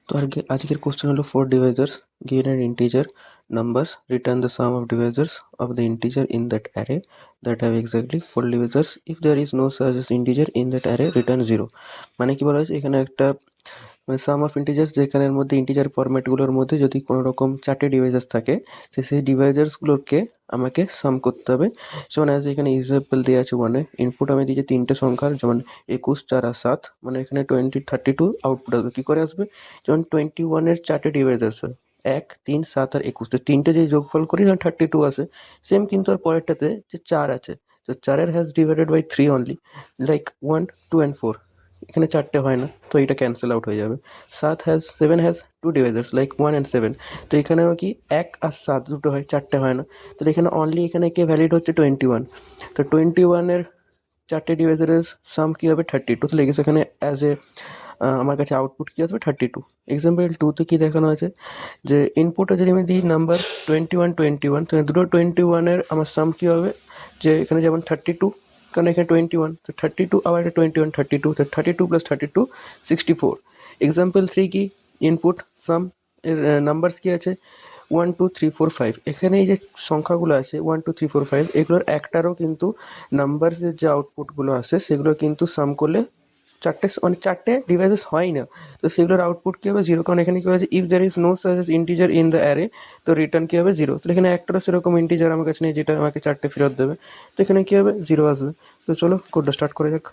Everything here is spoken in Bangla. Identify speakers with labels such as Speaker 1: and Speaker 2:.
Speaker 1: তো আজকের কোশ্চেন হলো four ডিভাইজার্স given an integer numbers return the sum of divisors of the integer in that array that have exactly four divisors if there is no such as integer in that array return 0। মানে কি বলা হয়েছে এখানে একটা মানে সাম অফ ইন্টিজার্স যেখানের মধ্যে ইন্টিজার ফরম্যাটগুলোর মধ্যে যদি কোনো রকম চারটে ডিভাইজার্স থাকে সেই ডিভাইজার্সগুলোকে আমাকে সাম করতে হবে। যেমন অ্যাজ এখানে এক্সাম্পল দেওয়া আছে ওয়ানে ইনপুট আমি দিয়েছি তিনটে সংখ্যার, যেমন 21, 4 আর 7, মানে এখানে 32 আউটপুট আসবে। কী করে আসবে? যেমন 21-এর চারটে ডিভাইজার্স হয়, 1, 3, 7 আর 21, তো তিনটে যে যোগফল করি না 32 আসে। সেম কিন্তু আর পরেরটাতে যে 4 আছে, তো 4-এর has divided by 3 only, like 1, 2 and 4, এখানে চারটে হয় না, তো এটা ক্যান্সেল আউট হয়ে যাবে। 7 হ্যাজ টু ডিভাইজার্স লাইক 1 অ্যান্ড 7, তো এখানেও কি 1 আর 7 দুটো হয়, চারটে হয় না, তাহলে এখানে অনলি এখানে কে ভ্যালিড হচ্ছে 21। তো 21-এর চারটে ডিভাইজারের সাম কী হবে 32, তাহলে এখানে অ্যাজ এ আমার কাছে আউটপুট কী আসবে 32। এক্সাম্পল 2-তে কী দেখানো আছে যে ইনপুটে যদি আমি দিই নাম্বার 21, তো দুটো 21-এর আমার সাম কী হবে, যে এখানে যেমন 32, কারণ এখানে 21, তো 32 আবার এটা 21, 32, তো 32 প্লাস 32 64। এক্সাম্পল 3 কি, ইনপুট সাম এর নাম্বারস কী আছে 1, 2, 3, 4, 5, এখানে এই যে সংখ্যাগুলো আছে 1, 2, 3, 4, 5, এগুলোর একটারও কিন্তু নাম্বারসের যে আউটপুটগুলো আসে সেগুলো কিন্তু সাম করলে মানে চারটে ডিভাইসেস হয় না, তো সেগুলোর আউটপুট কী হবে 0, কারণ এখানে কী হয়েছে if there is no such integer in the array, তো রিটার্ন কী হবে 0। তো এখানে একটারও সেরকম ইন্টিজার আমার কাছে নেই যেটা আমাকে চারটে ফেরত দেবে, তো এখানে কী হবে 0 আসবে। তো চলো কোডটা স্টার্ট করে যাক।